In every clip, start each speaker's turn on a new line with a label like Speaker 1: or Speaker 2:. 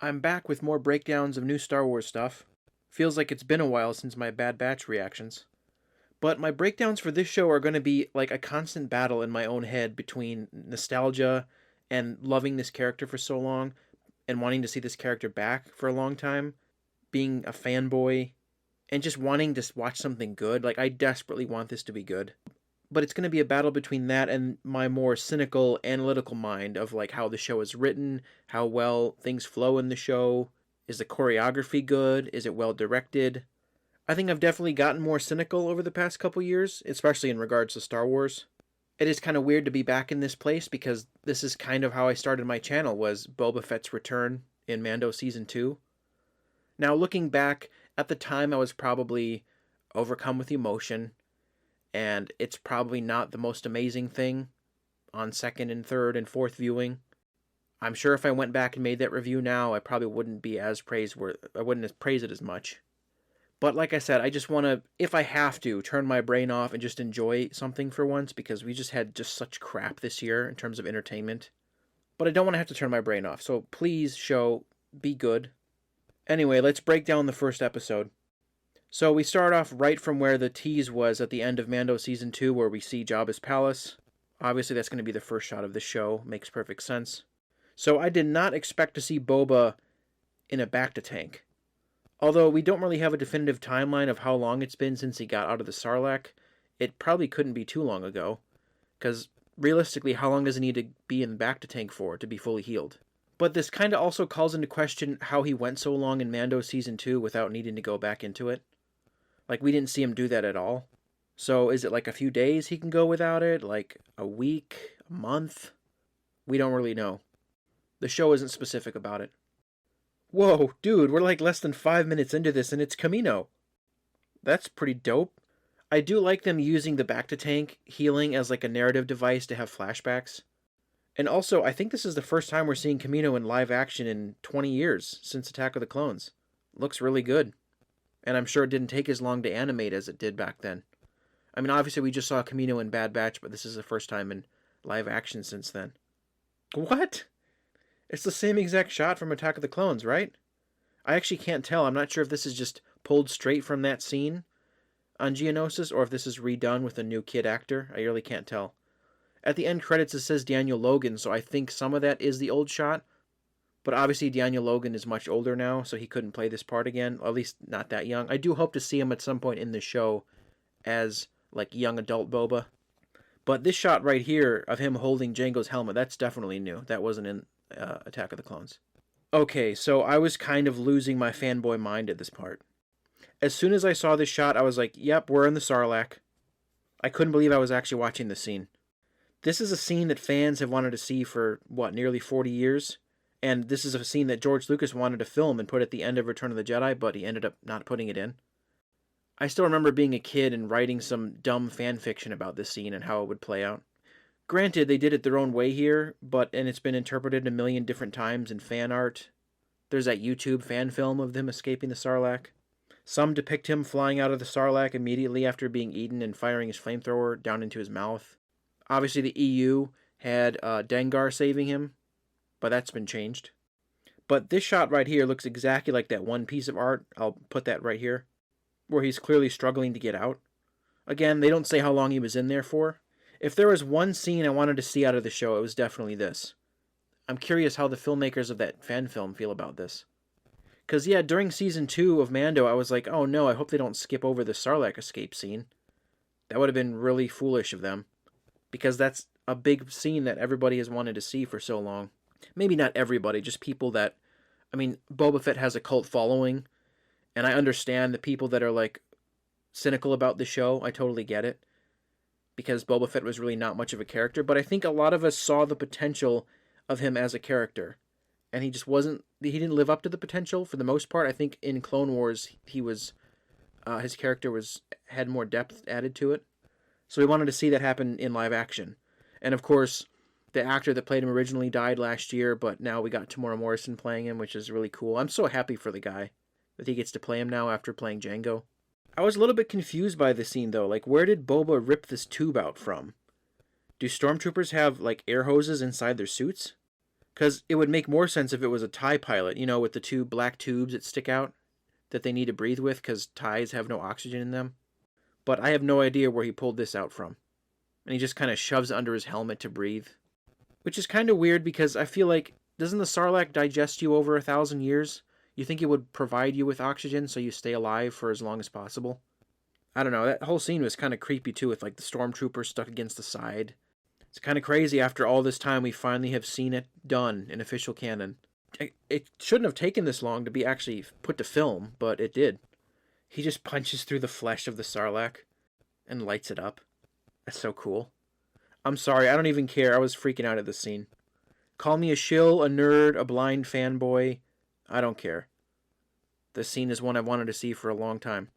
Speaker 1: I'm back with more breakdowns of new Star Wars stuff. Feels like it's been a while since my Bad Batch reactions. But my breakdowns for this show are going to be like a constant battle in my own head between nostalgia and loving this character for so long and wanting to see this character back for a long time, being a fanboy, and just wanting to watch something good. Like, I desperately want this to be good. But it's going to be a battle between that and my more cynical, analytical mind of like how the show is written, how well things flow in the show. Is the choreography good? Is it well directed? I think I've definitely gotten more cynical over the past couple years, especially in regards to Star Wars. It is kind of weird to be back in this place because this is kind of how I started my channel, was Boba Fett's return in Mando Season 2. Now, looking back, at the time I was probably overcome with emotion, and it's probably not the most amazing thing on second and third and fourth viewing. I'm sure if I went back and made that review now, I probably wouldn't be as praiseworthy. I wouldn't praise it as much. But like I said, I just want to, if I have to, turn my brain off and just enjoy something for once, because we just had just such crap this year in terms of entertainment. But I don't want to have to turn my brain off, so please, show, be good. Anyway, let's break down the first episode. So we start off right from where the tease was at the end of Mando Season 2, where we see Jabba's palace. Obviously, that's going to be the first shot of the show. Makes perfect sense. So I did not expect to see Boba in a bacta tank. Although we don't really have a definitive timeline of how long it's been since he got out of the Sarlacc, it probably couldn't be too long ago. Because realistically, how long does he need to be in the bacta tank for to be fully healed? But this kind of also calls into question how he went so long in Mando Season 2 without needing to go back into it. Like, we didn't see him do that at all. So is it like a few days he can go without it? Like a week? A month? We don't really know. The show isn't specific about it. Whoa, dude, we're like less than 5 minutes into this and it's Kamino. That's pretty dope. I do like them using the bacta tank healing as like a narrative device to have flashbacks. And also, I think this is the first time we're seeing Kamino in live action in 20 years since Attack of the Clones. Looks really good. And I'm sure it didn't take as long to animate as it did back then. I mean, obviously we just saw Kamino in Bad Batch, but this is the first time in live action since then. What? It's the same exact shot from Attack of the Clones, right? I actually can't tell. I'm not sure if this is just pulled straight from that scene on Geonosis, or if this is redone with a new kid actor. I really can't tell. At the end credits it says Daniel Logan, so I think some of that is the old shot. But obviously Daniel Logan is much older now, so he couldn't play this part again, or at least not that young. I do hope to see him at some point in the show as, like, young adult Boba. But this shot right here of him holding Jango's helmet, that's definitely new. That wasn't in Attack of the Clones. Okay, so I was kind of losing my fanboy mind at this part. As soon as I saw this shot, I was like, yep, we're in the Sarlacc. I couldn't believe I was actually watching this scene. This is a scene that fans have wanted to see for, nearly 40 years? And this is a scene that George Lucas wanted to film and put at the end of Return of the Jedi, but he ended up not putting it in. I still remember being a kid and writing some dumb fan fiction about this scene and how it would play out. Granted, they did it their own way here, and it's been interpreted a million different times in fan art. There's that YouTube fan film of them escaping the Sarlacc. Some depict him flying out of the Sarlacc immediately after being eaten and firing his flamethrower down into his mouth. Obviously, the EU had Dengar saving him, but that's been changed. But this shot right here looks exactly like that one piece of art, I'll put that right here, where he's clearly struggling to get out. Again, they don't say how long he was in there for. If there was one scene I wanted to see out of the show, it was definitely this. I'm curious how the filmmakers of that fan film feel about this. Because, yeah, during Season 2 of Mando, I was like, oh no, I hope they don't skip over the Sarlacc escape scene. That would have been really foolish of them. Because that's a big scene that everybody has wanted to see for so long. Maybe not everybody, just people that... I mean, Boba Fett has a cult following, and I understand the people that are, like, cynical about the show. I totally get it. Because Boba Fett was really not much of a character, but I think a lot of us saw the potential of him as a character. And he just wasn't... He didn't live up to the potential for the most part. I think in Clone Wars, he was... his character had more depth added to it. So we wanted to see that happen in live action. And of course, the actor that played him originally died last year, but now we got Tamora Morrison playing him, which is really cool. I'm so happy for the guy that he gets to play him now after playing Jango. I was a little bit confused by the scene, though. Like, where did Boba rip this tube out from? Do stormtroopers have, like, air hoses inside their suits? Because it would make more sense if it was a TIE pilot, you know, with the two black tubes that stick out that they need to breathe with because TIEs have no oxygen in them. But I have no idea where he pulled this out from. And he just kind of shoves it under his helmet to breathe. Which is kind of weird because I feel like, doesn't the Sarlacc digest you over 1,000 years? You think it would provide you with oxygen so you stay alive for as long as possible? I don't know, that whole scene was kind of creepy too, with like the stormtrooper stuck against the side. It's kind of crazy after all this time we finally have seen it done in official canon. It shouldn't have taken this long to be actually put to film, but it did. He just punches through the flesh of the Sarlacc and lights it up. That's so cool. I'm sorry, I don't even care. I was freaking out at this scene. Call me a shill, a nerd, a blind fanboy. I don't care. This scene is one I've wanted to see for a long time.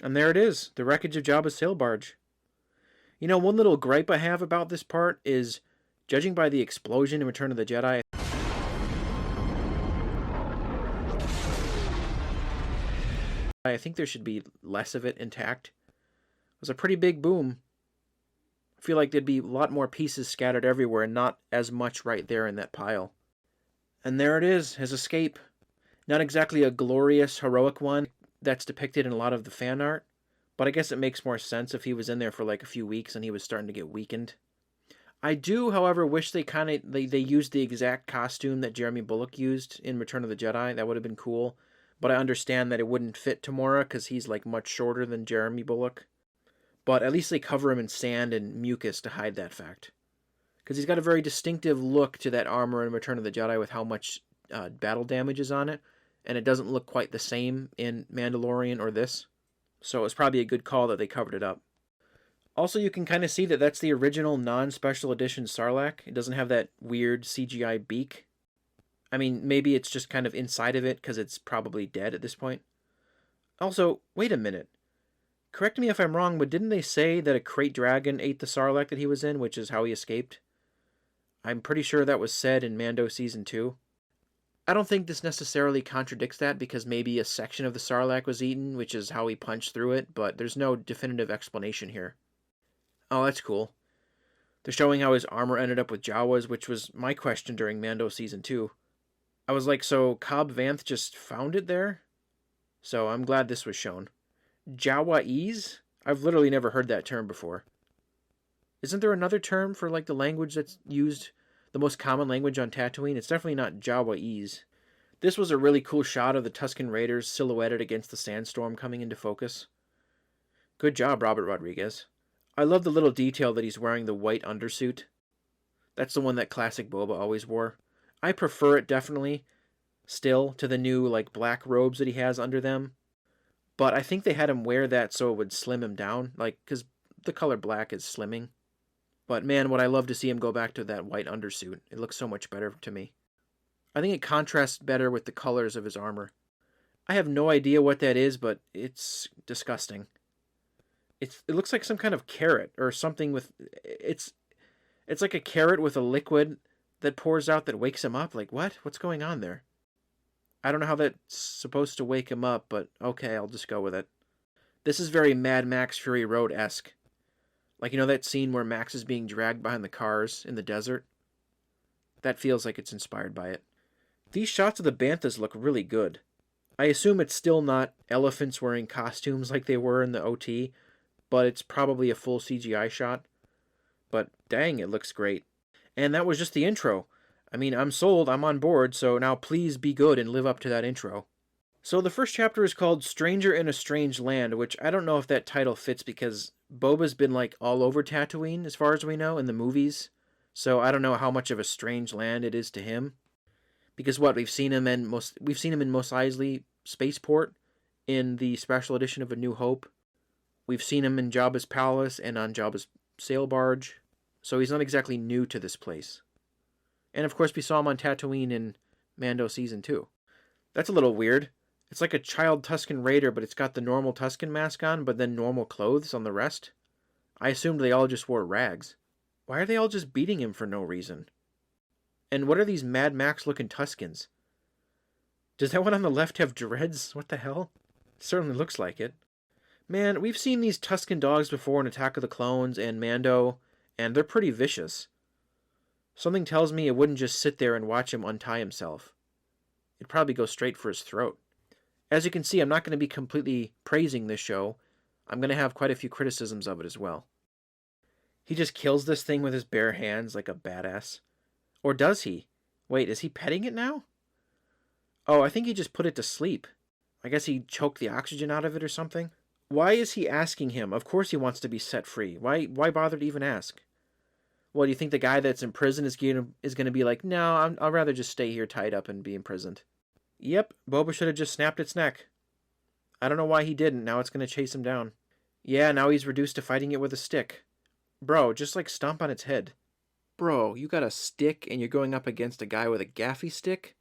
Speaker 1: And there it is, the wreckage of Jabba's sail barge. You know, one little gripe I have about this part is, judging by the explosion in Return of the Jedi, I think there should be less of it intact. It was a pretty big boom. I feel like there'd be a lot more pieces scattered everywhere and not as much right there in that pile. And there it is, his escape. Not exactly a glorious, heroic one that's depicted in a lot of the fan art, but I guess it makes more sense if he was in there for like a few weeks and he was starting to get weakened. I do, however, wish they used the exact costume that Jeremy Bulloch used in Return of the Jedi. That would have been cool. But I understand that it wouldn't fit Tamora because he's like much shorter than Jeremy Bulloch. But at least they cover him in sand and mucus to hide that fact. Because he's got a very distinctive look to that armor in Return of the Jedi with how much battle damage is on it. And it doesn't look quite the same in Mandalorian or this. So it was probably a good call that they covered it up. Also, you can kind of see that that's the original non-special edition Sarlacc. It doesn't have that weird CGI beak. I mean, maybe it's just kind of inside of it because it's probably dead at this point. Also, wait a minute. Correct me if I'm wrong, but didn't they say that a crate dragon ate the Sarlacc that he was in, which is how he escaped? I'm pretty sure that was said in Mando Season 2. I don't think this necessarily contradicts that because maybe a section of the Sarlacc was eaten, which is how he punched through it, but there's no definitive explanation here. Oh, that's cool. They're showing how his armor ended up with Jawa's, which was my question during Mando Season 2. I was like, so Cobb Vanth just found it there? So I'm glad this was shown. Jawaese? I've literally never heard that term before. Isn't there another term for like the language that's used, the most common language on Tatooine? It's definitely not Jawaese. This was a really cool shot of the Tusken Raiders silhouetted against the sandstorm coming into focus. Good job, Robert Rodriguez. I love the little detail that he's wearing the white undersuit. That's the one that classic Boba always wore. I prefer it definitely, still, to the new like black robes that he has under them. But I think they had him wear that so it would slim him down, like, because the color black is slimming. But man, would I love to see him go back to that white undersuit. It looks so much better to me. I think it contrasts better with the colors of his armor. I have no idea what that is, but it's disgusting. It looks like some kind of carrot or something with... It's like a carrot with a liquid that pours out that wakes him up. Like, what? What's going on there? I don't know how that's supposed to wake him up, but okay, I'll just go with it. This is very Mad Max Fury Road-esque. Like, you know that scene where Max is being dragged behind the cars in the desert? That feels like it's inspired by it. These shots of the Banthas look really good. I assume it's still not elephants wearing costumes like they were in the OT, but it's probably a full CGI shot. But dang, it looks great. And that was just the intro. I mean, I'm sold, I'm on board, so now please be good and live up to that intro. So the first chapter is called Stranger in a Strange Land, which I don't know if that title fits because Boba's been like all over Tatooine, as far as we know, in the movies. So I don't know how much of a strange land it is to him. Because what, we've seen him in Mos Eisley Spaceport in the special edition of A New Hope. We've seen him in Jabba's palace and on Jabba's sail barge. So he's not exactly new to this place. And of course we saw him on Tatooine in Mando Season 2. That's a little weird. It's like a child Tusken Raider, but it's got the normal Tusken mask on, but then normal clothes on the rest. I assumed they all just wore rags. Why are they all just beating him for no reason? And what are these Mad Max looking Tuskens? Does that one on the left have dreads? What the hell? It certainly looks like it. Man, we've seen these Tusken dogs before in Attack of the Clones and Mando, and they're pretty vicious. Something tells me it wouldn't just sit there and watch him untie himself. It'd probably go straight for his throat. As you can see, I'm not going to be completely praising this show. I'm going to have quite a few criticisms of it as well. He just kills this thing with his bare hands like a badass. Or does he? Wait, is he petting it now? Oh, I think he just put it to sleep. I guess he choked the oxygen out of it or something. Why is he asking him? Of course he wants to be set free. Why bother to even ask? Well, do you think the guy that's in prison is going to be like, no, I'll rather just stay here tied up and be imprisoned? Yep, Boba should have just snapped its neck. I don't know why he didn't. Now it's going to chase him down. Yeah, now he's reduced to fighting it with a stick. Bro, just like stomp on its head. Bro, you got a stick and you're going up against a guy with a gaffy stick?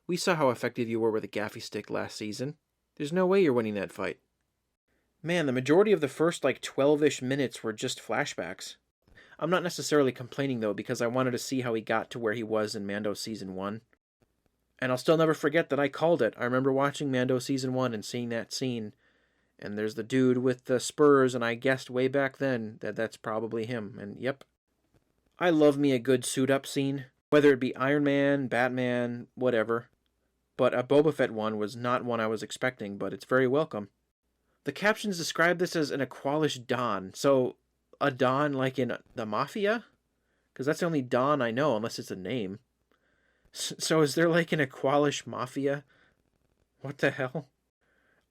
Speaker 1: We saw how effective you were with a gaffy stick last season. There's no way you're winning that fight. Man, the majority of the first 12-ish minutes were just flashbacks. I'm not necessarily complaining though, because I wanted to see how he got to where he was in Mando Season 1. And I'll still never forget that I called it. I remember watching Mando Season 1 and seeing that scene. And there's the dude with the spurs, and I guessed way back then that that's probably him. And yep. I love me a good suit-up scene. Whether it be Iron Man, Batman, whatever. But a Boba Fett one was not one I was expecting, but it's very welcome. The captions describe this as an Aqualish Don. So, a Don like in the Mafia? Because that's the only Don I know, unless it's a name. So is there an Aqualish Mafia? What the hell?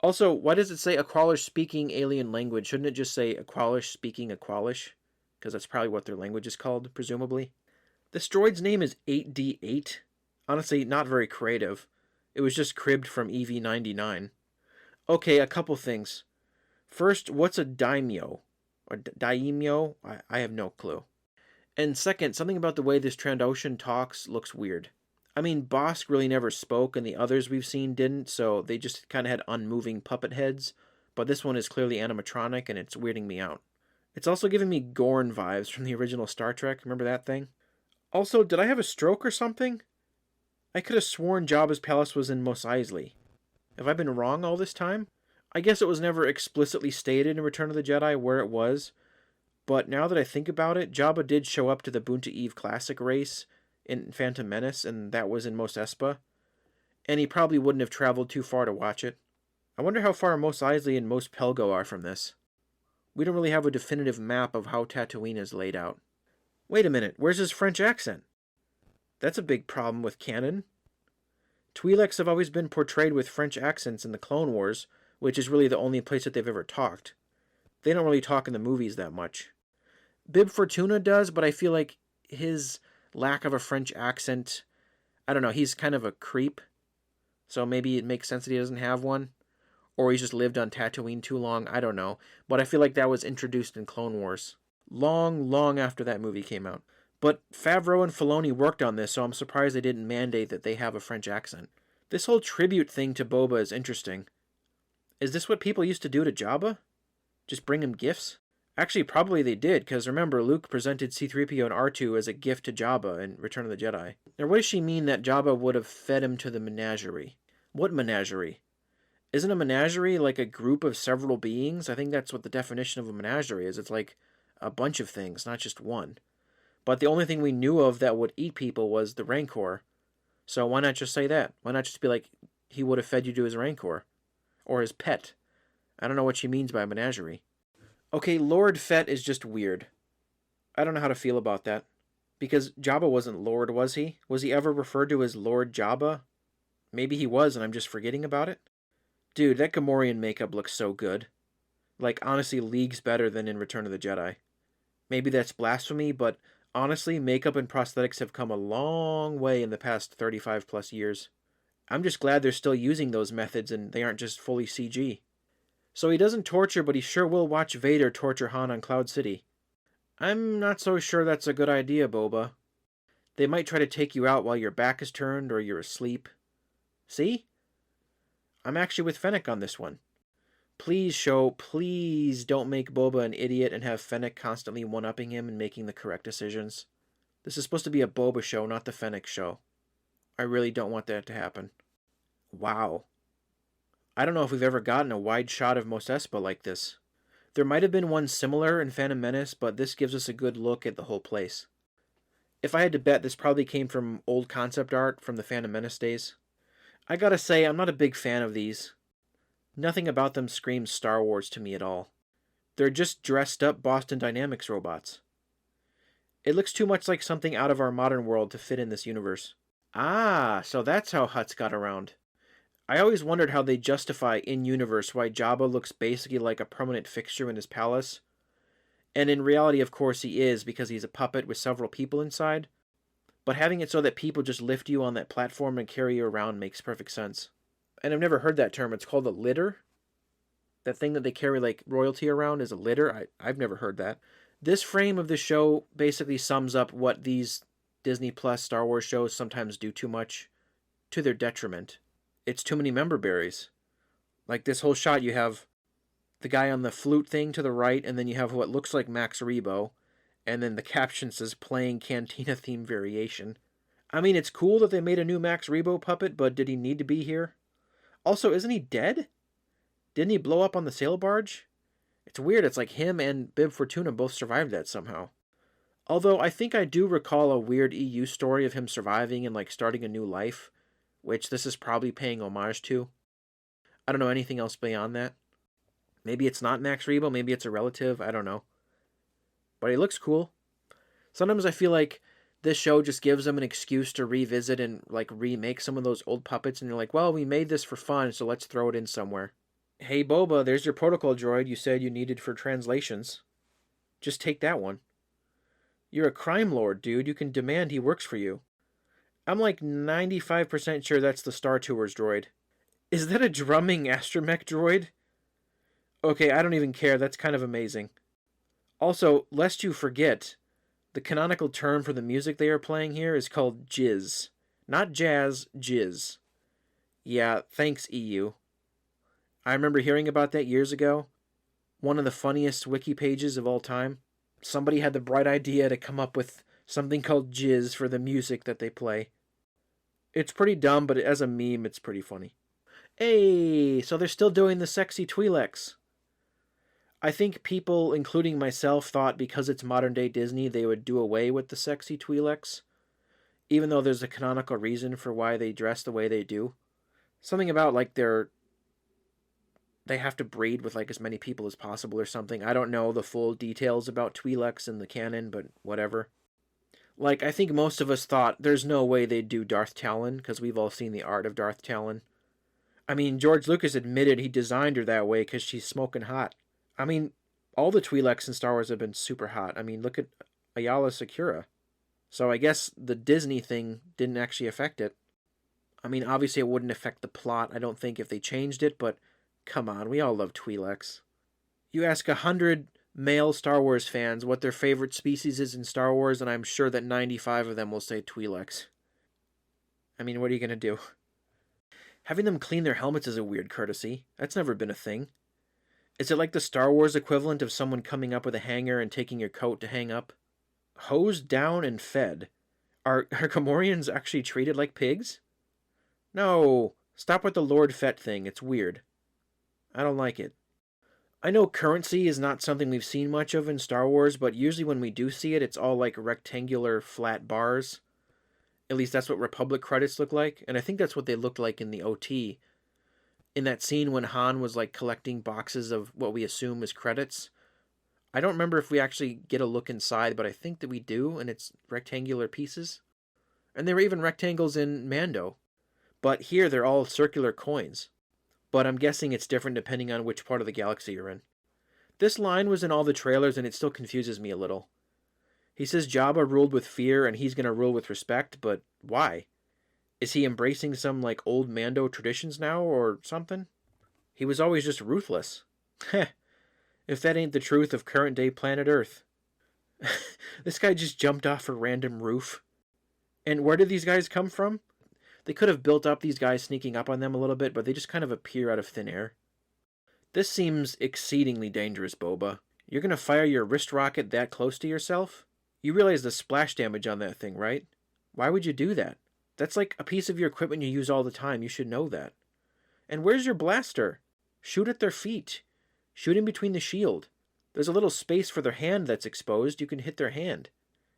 Speaker 1: Also, why does it say Aqualish speaking alien language? Shouldn't it just say Aqualish speaking Aqualish? Because that's probably what their language is called, presumably. This droid's name is 8D8. Honestly, not very creative. It was just cribbed from EV-99. Okay, a couple things. First, what's a daimyo? Or daimyo? I have no clue. And second, something about the way this Trandoshan talks looks weird. I mean, Bosk really never spoke, and the others we've seen didn't, so they just kind of had unmoving puppet heads, but this one is clearly animatronic, and it's weirding me out. It's also giving me Gorn vibes from the original Star Trek, remember that thing? Also, did I have a stroke or something? I could have sworn Jabba's palace was in Mos Eisley. Have I been wrong all this time? I guess it was never explicitly stated in Return of the Jedi where it was, but now that I think about it, Jabba did show up to the Boonta Eve Classic race in Phantom Menace, and that was in Mos Espa, and he probably wouldn't have traveled too far to watch it. I wonder how far Mos Eisley and Mos Pelgo are from this. We don't really have a definitive map of how Tatooine is laid out. Wait a minute, where's his French accent? That's a big problem with canon. Twi'leks have always been portrayed with French accents in the Clone Wars, which is really the only place that they've ever talked. They don't really talk in the movies that much. Bib Fortuna does, but I feel like his lack of a French accent, I don't know, he's kind of a creep, so maybe it makes sense that he doesn't have one, or he's just lived on Tatooine too long, I don't know, but I feel like that was introduced in Clone Wars, long after that movie came out. But Favreau and Filoni worked on this, so I'm surprised they didn't mandate that they have a French accent. This whole tribute thing to Boba is interesting. Is this what people used to do to Jabba? Just bring him gifts? Actually, probably they did, because remember, Luke presented C-3PO and R2 as a gift to Jabba in Return of the Jedi. Now, what does she mean that Jabba would have fed him to the menagerie? What menagerie? Isn't a menagerie like a group of several beings? I think that's what the definition of a menagerie is. It's like a bunch of things, not just one. But the only thing we knew of that would eat people was the Rancor. So why not just say that? Why not just be like, he would have fed you to his Rancor? Or his pet? I don't know what she means by menagerie. Okay, Lord Fett is just weird. I don't know how to feel about that. Because Jabba wasn't Lord, was he? Was he ever referred to as Lord Jabba? Maybe he was and I'm just forgetting about it? Dude, that Gamorrean makeup looks so good. Like, honestly, leagues better than in Return of the Jedi. Maybe that's blasphemy, but honestly, makeup and prosthetics have come a long way in the past 35 plus years. I'm just glad they're still using those methods and they aren't just fully CG. So he doesn't torture, but he sure will watch Vader torture Han on Cloud City. I'm not so sure that's a good idea, Boba. They might try to take you out while your back is turned or you're asleep. See? I'm actually with Fennec on this one. Please don't make Boba an idiot and have Fennec constantly one-upping him and making the correct decisions. This is supposed to be a Boba show, not the Fennec show. I really don't want that to happen. Wow. I don't know if we've ever gotten a wide shot of Mos Espa like this. There might have been one similar in Phantom Menace, but this gives us a good look at the whole place. If I had to bet, this probably came from old concept art from the Phantom Menace days. I gotta say, I'm not a big fan of these. Nothing about them screams Star Wars to me at all. They're just dressed up Boston Dynamics robots. It looks too much like something out of our modern world to fit in this universe. Ah, so that's how Hutts got around. I always wondered how they justify in-universe why Jabba looks basically like a permanent fixture in his palace. And in reality, of course, he is because he's a puppet with several people inside. But having it so that people just lift you on that platform and carry you around makes perfect sense. And I've never heard that term. It's called a litter. That thing that they carry like royalty around is a litter. I've never heard that. This frame of the show basically sums up what these Disney Plus Star Wars shows sometimes do too much, to their detriment. It's too many member berries. Like this whole shot, you have the guy on the flute thing to the right, and then you have what looks like Max Rebo, and then the caption says playing Cantina theme variation. I mean, it's cool that they made a new Max Rebo puppet, but did he need to be here? Also, isn't he dead? Didn't he blow up on the sail barge? It's weird, it's like him and Bib Fortuna both survived that somehow. Although I think I do recall a weird EU story of him surviving and like starting a new life, which this is probably paying homage to. I don't know anything else beyond that. Maybe it's not Max Rebo, maybe it's a relative, I don't know. But he looks cool. Sometimes I feel like this show just gives them an excuse to revisit and like remake some of those old puppets, and you're like, well, we made this for fun, so let's throw it in somewhere. Hey Boba, there's your protocol droid you said you needed for translations. Just take that one. You're a crime lord, dude. You can demand he works for you. I'm like 95% sure that's the Star Tours droid. Is that a drumming astromech droid? Okay, I don't even care. That's kind of amazing. Also, lest you forget, the canonical term for the music they are playing here is called jizz. Not jazz, jizz. Yeah, thanks EU. I remember hearing about that years ago. One of the funniest wiki pages of all time. Somebody had the bright idea to come up with something called jizz for the music that they play. It's pretty dumb, but as a meme, it's pretty funny. Hey, so they're still doing the sexy Twi'leks. I think people, including myself, thought because it's modern day Disney, they would do away with the sexy Twi'leks. Even though there's a canonical reason for why they dress the way they do. Something about like they have to breed with like as many people as possible or something. I don't know the full details about Twi'leks in the canon, but whatever. Like, I think most of us thought there's no way they'd do Darth Talon, because we've all seen the art of Darth Talon. I mean, George Lucas admitted he designed her that way because she's smoking hot. I mean, all the Twi'leks in Star Wars have been super hot. I mean, look at Ayala Secura. So I guess the Disney thing didn't actually affect it. I mean, obviously it wouldn't affect the plot, I don't think, if they changed it, but come on, we all love Twi'leks. You ask 100 male Star Wars fans what their favorite species is in Star Wars, and I'm sure that 95 of them will say Twi'leks. I mean, what are you going to do? Having them clean their helmets is a weird courtesy. That's never been a thing. Is it like the Star Wars equivalent of someone coming up with a hanger and taking your coat to hang up? Hosed down and fed. Are Gamorreans actually treated like pigs? No, stop with the Lord Fett thing, it's weird. I don't like it. I know currency is not something we've seen much of in Star Wars, but usually when we do see it, it's all like rectangular flat bars. At least that's what Republic credits look like, and I think that's what they looked like in the OT. In that scene when Han was like collecting boxes of what we assume is credits. I don't remember if we actually get a look inside, but I think that we do, and it's rectangular pieces. And there were even rectangles in Mando. But here they're all circular coins. But I'm guessing it's different depending on which part of the galaxy you're in. This line was in all the trailers and it still confuses me a little. He says Jabba ruled with fear and he's going to rule with respect, but why? Is he embracing some like old Mando traditions now or something? He was always just ruthless. Heh, if that ain't the truth of current day planet Earth. This guy just jumped off a random roof. And where did these guys come from? They could have built up these guys sneaking up on them a little bit, but they just kind of appear out of thin air. This seems exceedingly dangerous, Boba. You're going to fire your wrist rocket that close to yourself? You realize the splash damage on that thing, right? Why would you do that? That's like a piece of your equipment you use all the time. You should know that. And where's your blaster? Shoot at their feet. Shoot in between the shield. There's a little space for their hand that's exposed. You can hit their hand.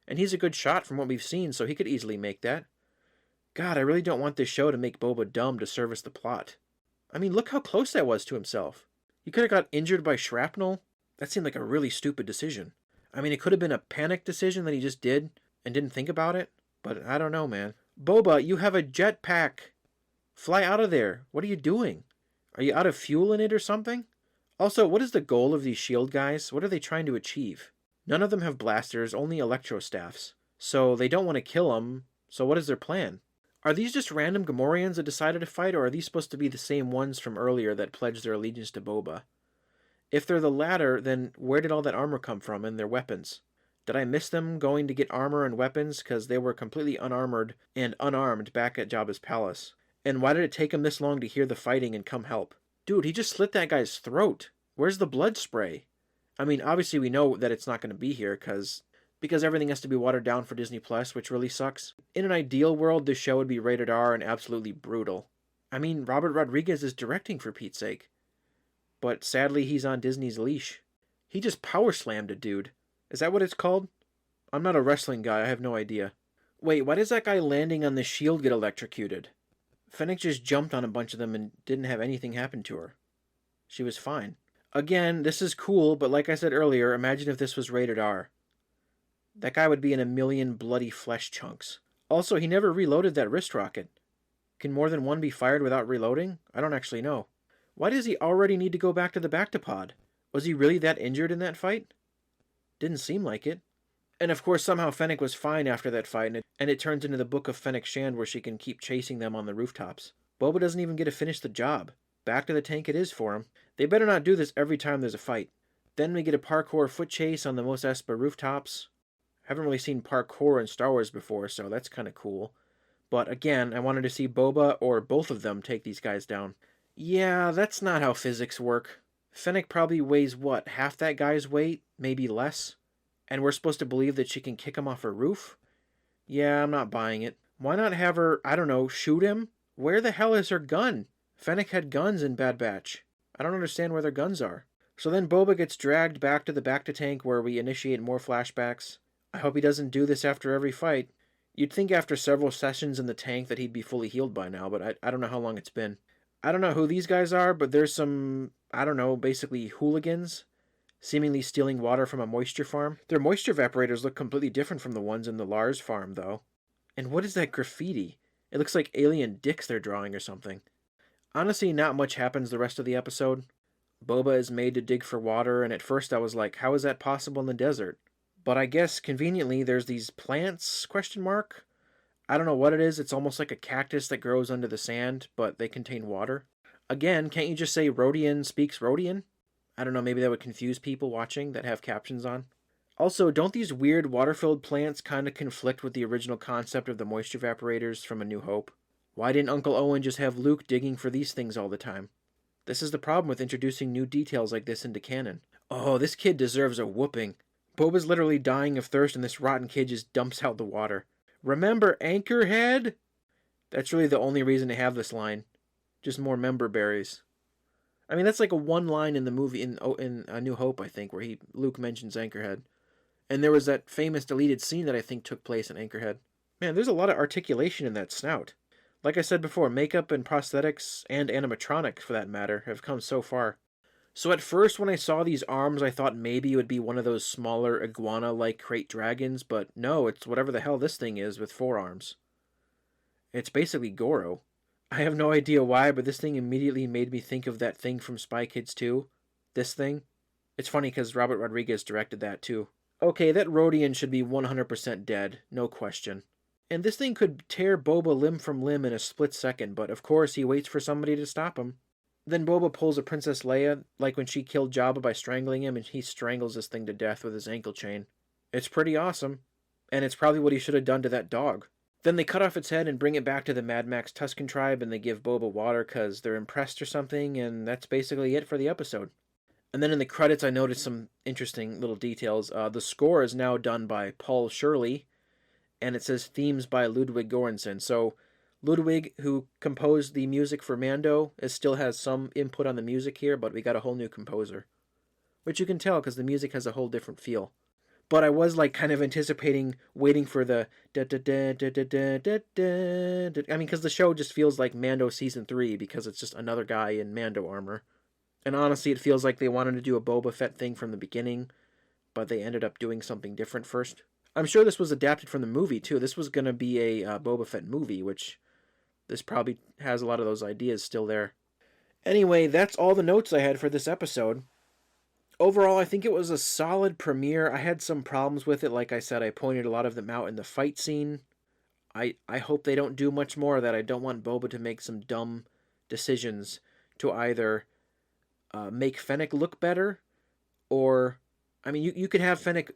Speaker 1: And he's a good shot from what we've seen, so he could easily make that. God, I really don't want this show to make Boba dumb to service the plot. I mean, look how close that was to himself. He could have got injured by shrapnel. That seemed like a really stupid decision. I mean, it could have been a panic decision that he just did and didn't think about it, but I don't know, man. Boba, you have a jetpack. Fly out of there. What are you doing? Are you out of fuel in it or something? Also, what is the goal of these shield guys? What are they trying to achieve? None of them have blasters, only electrostaffs. So they don't want to kill him, so what is their plan? Are these just random Gamorreans that decided to fight, or are these supposed to be the same ones from earlier that pledged their allegiance to Boba? If they're the latter, then where did all that armor come from and their weapons? Did I miss them going to get armor and weapons because they were completely unarmored and unarmed back at Jabba's palace? And why did it take him this long to hear the fighting and come help? Dude, he just slit that guy's throat. Where's the blood spray? I mean, obviously we know that it's not going to be here because everything has to be watered down for Disney Plus, which really sucks. In an ideal world, this show would be rated R and absolutely brutal. I mean, Robert Rodriguez is directing, for Pete's sake. But sadly, he's on Disney's leash. He just power slammed a dude. Is that what it's called? I'm not a wrestling guy, I have no idea. Wait, why does that guy landing on the shield get electrocuted? Fennec just jumped on a bunch of them and didn't have anything happen to her. She was fine. Again, this is cool, but like I said earlier, imagine if this was rated R. That guy would be in a million bloody flesh chunks. Also, he never reloaded that wrist rocket. Can more than one be fired without reloading? I don't actually know. Why does he already need to go back to the Bactapod? Was he really that injured in that fight? Didn't seem like it. And of course, somehow Fennec was fine after that fight, and it turns into the Book of Fennec Shand where she can keep chasing them on the rooftops. Boba doesn't even get to finish the job. Back to the tank it is for him. They better not do this every time there's a fight. Then we get a parkour foot chase on the Mos Espa rooftops. Haven't really seen parkour in Star Wars before, so that's kind of cool. But again, I wanted to see Boba or both of them take these guys down. Yeah, that's not how physics work. Fennec probably weighs, what, half that guy's weight? Maybe less? And we're supposed to believe that she can kick him off a roof? Yeah, I'm not buying it. Why not have her, I don't know, shoot him? Where the hell is her gun? Fennec had guns in Bad Batch. I don't understand where their guns are. So then Boba gets dragged back to the Bacta tank where we initiate more flashbacks. I hope he doesn't do this after every fight. You'd think after several sessions in the tank that he'd be fully healed by now, but I don't know how long it's been. I don't know who these guys are, but there's some, I don't know, basically hooligans, seemingly stealing water from a moisture farm. Their moisture evaporators look completely different from the ones in the Lars farm, though. And what is that graffiti? It looks like alien dicks they're drawing or something. Honestly, not much happens the rest of the episode. Boba is made to dig for water, and at first I was like, how is that possible in the desert? But I guess, conveniently, there's these plants, question mark? I don't know what it is, it's almost like a cactus that grows under the sand, but they contain water. Again, can't you just say Rodian speaks Rodian? I don't know, maybe that would confuse people watching that have captions on. Also, don't these weird water-filled plants kind of conflict with the original concept of the moisture evaporators from A New Hope? Why didn't Uncle Owen just have Luke digging for these things all the time? This is the problem with introducing new details like this into canon. Oh, this kid deserves a whooping. Boba's literally dying of thirst and this rotten kid just dumps out the water. Remember Anchorhead? That's really the only reason to have this line. Just more member berries. I mean, that's like a one line in the movie, in A New Hope, I think, where Luke mentions Anchorhead. And there was that famous deleted scene that I think took place in Anchorhead. Man, there's a lot of articulation in that snout. Like I said before, makeup and prosthetics, and animatronics for that matter, have come so far. So at first when I saw these arms, I thought maybe it would be one of those smaller iguana-like crate dragons, but no, it's whatever the hell this thing is with 4 arms. It's basically Goro. I have no idea why, but this thing immediately made me think of that thing from Spy Kids 2. This thing. It's funny because Robert Rodriguez directed that too. Okay, that Rodian should be 100% dead, no question. And this thing could tear Boba limb from limb in a split second, but of course he waits for somebody to stop him. Then Boba pulls a Princess Leia, like when she killed Jabba by strangling him, and he strangles this thing to death with his ankle chain. It's pretty awesome. And it's probably what he should have done to that dog. Then they cut off its head and bring it back to the Mad Max Tusken tribe, and they give Boba water because they're impressed or something, and that's basically it for the episode. And then in the credits I noticed some interesting little details. The score is now done by Paul Shirley, and it says themes by Ludwig Göransson. So Ludwig, who composed the music for Mando, still has some input on the music here, but we got a whole new composer. Which you can tell because the music has a whole different feel. But I was like kind of anticipating, waiting for the da da da da da da da da. I mean, because the show just feels like Mando season 3 because it's just another guy in Mando armor. And honestly, it feels like they wanted to do a Boba Fett thing from the beginning, but they ended up doing something different first. I'm sure this was adapted from the movie too. This was gonna be a Boba Fett movie, which this probably has a lot of those ideas still there. Anyway, that's all the notes I had for this episode. Overall, I think it was a solid premiere. I had some problems with it. Like I said, I pointed a lot of them out in the fight scene. I hope they don't do much more of that. I don't want Boba to make some dumb decisions to either make Fennec look better, or, I mean, you could have Fennec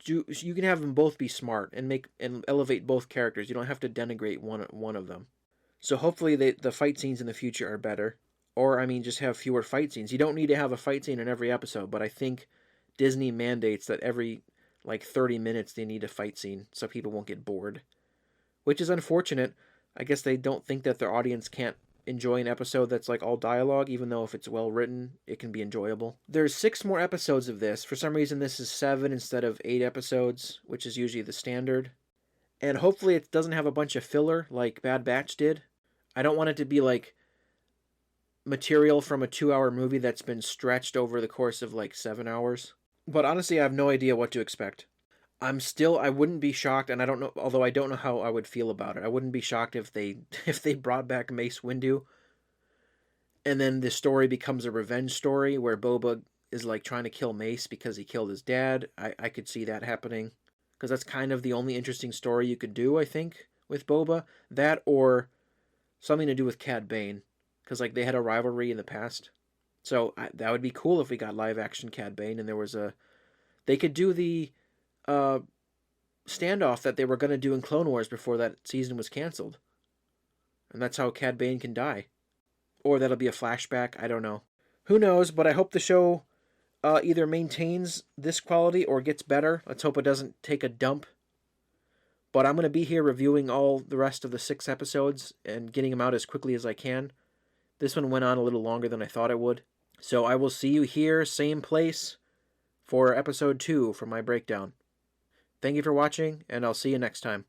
Speaker 1: you can have them both be smart and make and elevate both characters. You don't have to denigrate one of them. So hopefully the fight scenes in the future are better. Or, I mean, just have fewer fight scenes. You don't need to have a fight scene in every episode, but I think Disney mandates that every, like, 30 minutes they need a fight scene so people won't get bored. Which is unfortunate. I guess they don't think that their audience can't enjoy an episode that's, like, all dialogue, even though if it's well written, it can be enjoyable. There's 6 more episodes of this. For some reason, this is 7 instead of 8 episodes, which is usually the standard. And hopefully it doesn't have a bunch of filler like Bad Batch did. I don't want it to be, like, material from a 2-hour movie that's been stretched over the course of like 7 hours. But honestly, I have no idea what to expect. I wouldn't be shocked, and I don't know, although I don't know how I would feel about it. I wouldn't be shocked if they brought back Mace Windu, and then the story becomes a revenge story where Boba is like trying to kill Mace because he killed his dad. I could see that happening, because that's kind of the only interesting story you could do, I think, with Boba. That or something to do with Cad Bane. Because, like, they had a rivalry in the past. So, that would be cool if we got live-action Cad Bane and there was a... They could do the standoff that they were going to do in Clone Wars before that season was canceled. And that's how Cad Bane can die. Or that'll be a flashback, I don't know. Who knows, but I hope the show either maintains this quality or gets better. Let's hope it doesn't take a dump. But I'm going to be here reviewing all the rest of the 6 episodes and getting them out as quickly as I can. This one went on a little longer than I thought it would. So I will see you here, same place, for episode 2 for my breakdown. Thank you for watching, and I'll see you next time.